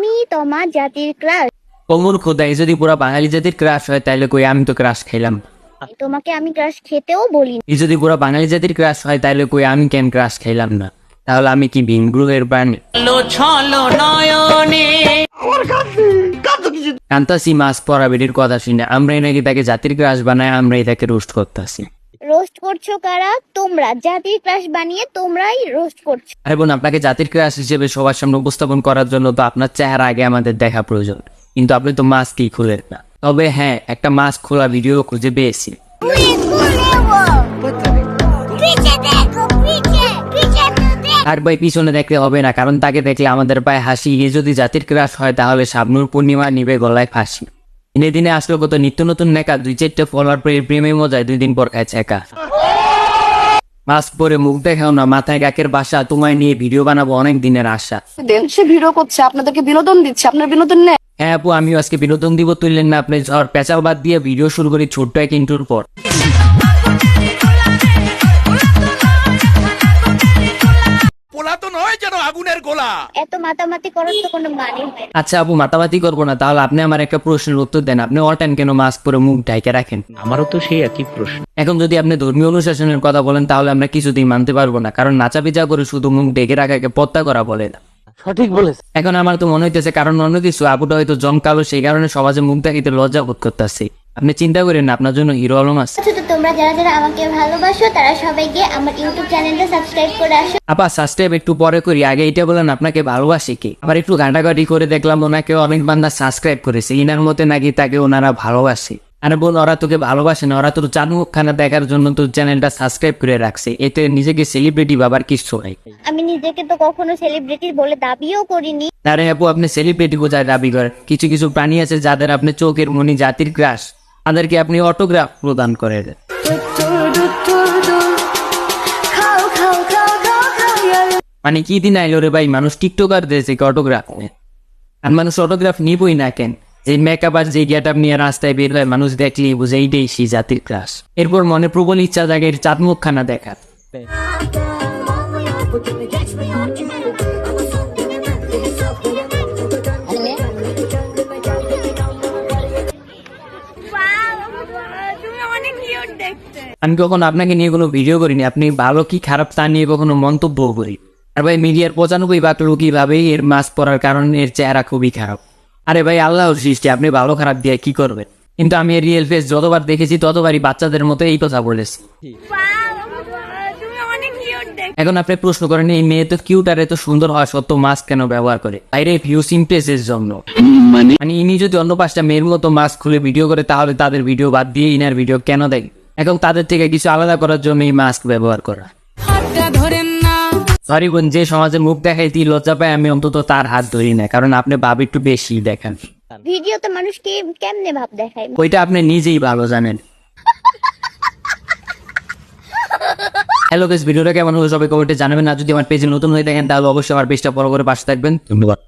আমি তোমার জাতির ক্রাশ। কমল খোদাই যদি পুরা বাঙালি জাতির ক্রাশ হয় তাহলে কই আমি তো ক্রাশ খাইলাম। তোমাকে আমি ক্রাশ খেতেও বলিনি। এই যদি পুরা বাঙালি জাতির ক্রাশ হয় তাহলে কই আমি কেন ক্রাশ খাইলাম না? তাহলে আমি কি ভিন গ্রহের প্রাণী? কান্তাসি মাছ পরা বেটির কথা শুনে আমরাই নাকি তাকে জাতির ক্রাশ বানায়, আমরাই তাকে রোস্ট করতেছি। রোস্ট করছো কারা? তোমরা জাতির ক্রাশ বানিয়ে তোমরাই রোস্ট করছো। আরে বোন, আপনাকে জাতির ক্রাশ হিসেবে সবার সামনে উপস্থাপন করার জন্য তো আপনার চেহারা আগে আমাদের দেখা প্রয়োজন, কিন্তু আপনি তো মাস্কই খুলেন না। তবে হ্যাঁ, একটা মাস্ক খোলা ভিডিও খুঁজে পেয়েছি। আর ভাই পিছনে দেখতে হবে না, কারণ তাকে দেখলে আমাদের পায়ে হাসি। এ যদি জাতির ক্রাশ হয় তাহলে শাবনূর পূর্ণিমা নিবে গলায় ফাঁসি। দিনে দিনে আসলো কত নিত্য নতুন নেকা, 2-4টা ফলোয়ার পেয়ে প্রেমে মজায় 2 দিন পর খায় একা। মাস্ক পরে মুখ দেখাও না, মাথায় কাকের বাসা, তোমায় নিয়ে ভিডিও বানাবো অনেক দিনের আশা। সে ভিডিও করছে, আপনাদেরকে বিনোদন দিচ্ছে, আপনার বিনোদন নেই। হ্যাঁ আপু, আমিও আজকে বিনোদন দিব, তুললেন না আপনি ঝড় পেঁচাল বাদ দিয়ে ভিডিও শুরু করি ছোট্ট এক ইন্টুর পর। এত মাতামাতি করার তো কোনো মানে হয় না। আচ্ছা আপু, মাতামাতি করবো না, তাহলে আপনি আমার একটা প্রশ্নের উত্তর দেন। আপনি অল টাইম কেন মাস্ক পরে মুখ ঢাইকে রাখেন? আমারও তো সেই একই প্রশ্ন। এখন যদি আপনি ধর্মীয় অনুশাসনের কথা বলেন তাহলে আমরা কিছুতেই মানতে পারবো না, কারণ নাচাপিচা করে শুধু মুখ ঢেকে রাখাকে পদ্মা করা বলে না। সঠিক বলেছে। এখন আমার তো মনে হইতেছে কারণ অন্য কিছু, আপুটা হয়তো জমকালো, সেই কারণে সমাজে মুখ দেখাইতে লজ্জা বোধ করতেছে। আপনি চিন্তা করেন না, আপনার জন্য হিরো আলম আছে। তো তোমরা যারা যারা আমাকে ভালোবাসো তারা সবাই গিয়ে আমার ইউটিউব চ্যানেলটা সাবস্ক্রাইব করে আসো। আপা সাবস্ক্রাইব একটু পরে করি, আগে এটা বলেন আপনাকে ভালোবাসে কি? আবার একটু ঘাটাঘাটি করে দেখলাম ওনাকে অনেক বান্দা সাবস্ক্রাইব করেছে, ইনার মতে নাকি তাকে ওনারা ভালোবাসে। আরে বোন, ওরা তোকে ভালোবাসে না, ওরা তোর চার মুখখানা দেখার জন্য তোর চ্যানেলটা সাবস্ক্রাইব করে রাখছে। এতে নিজেকে সেলিব্রিটি বাবার কিছু নাই। আমি নিজেকে তো কখনো সেলিব্রিটি বলে দাবিও করিনি। আরে আপু, আপনি সেলিব্রিটি বোঝায় দাবি করেন। কিছু কিছু প্রাণী আছে যাদের আপনি চোখের মনি, জাতির ক্রাশ, তাদেরকে আপনি অটোগ্রাফ প্রদান করে দেন। মানে কি দিন আইলো রে ভাই, মানুষ টিকটকার দিয়েছে অটোগ্রাফ, আর মানুষ অটোগ্রাফ নিবই না কেন? যে মেকআপ আর যে গেট আপ নিয়ে রাস্তায় বের হয়, মানুষ দেখলেই বুঝে এইটাই সেই জাতির ক্রাশ। এরপর মনে প্রবল ইচ্ছা জাগে চাঁদ মুখখানা দেখার। আমি কখনো আপনাকে নিয়ে কোনো ভিডিও করিনি, আপনি ভালো কি খারাপ তা নিয়ে কখনো মন্তব্য করি। আর ভাই মিডিয়ার 95% লোকই ভাবে এর মাস্ক পরার কারণে এর চেহারা খুবই খারাপ। আরে ভাই, আল্লাহর সৃষ্টি, আপনি ভালো খারাপ দিয়ে কি করবেন? কিন্তু আমি এর রিয়েল ফেস যতবার দেখেছি ততবারই বাচ্চাদের মতো এই কথা বলেছি। এখন আপনি প্রশ্ন করেন এই মেয়ে তো কিউট আর এত সুন্দর হওয়া সত্ত্বেও মাস্ক কেন ব্যবহার করে? বাইরে ভিউস ইমপ্রেসের জন্য। মানে ইনি যদি অন্য 5টা মেয়ের মতো মাস্ক খুলে ভিডিও করে তাহলে তাদের ভিডিও বাদ দিয়ে ইনার ভিডিও কেন দেয়? এখন তাদের থেকে কিছু আলাদা করার জন্য এই মাস্ক ব্যবহার করা। সরি বোন, যে সমাজে মুখ দেখাইতে লজ্জা পায় আমি অন্তত তার হাত ধরি না, কারণ আপনি ভাব একটু বেশি দেখান। ভিডিওতে মানুষকে কেমনে ভাব দেখায়? ওইটা আপনি নিজেই ভালো জানেন। হ্যালো গাইস, ভিডিওটা কেমন হলো সবাই কমেন্টে জানাবেন। আর যদি আমার পেজে নতুন হয়ে দেখেন তাহলে অবশ্যই আমার পেজটা ফলো করে পাশে থাকবেন। ধন্যবাদ।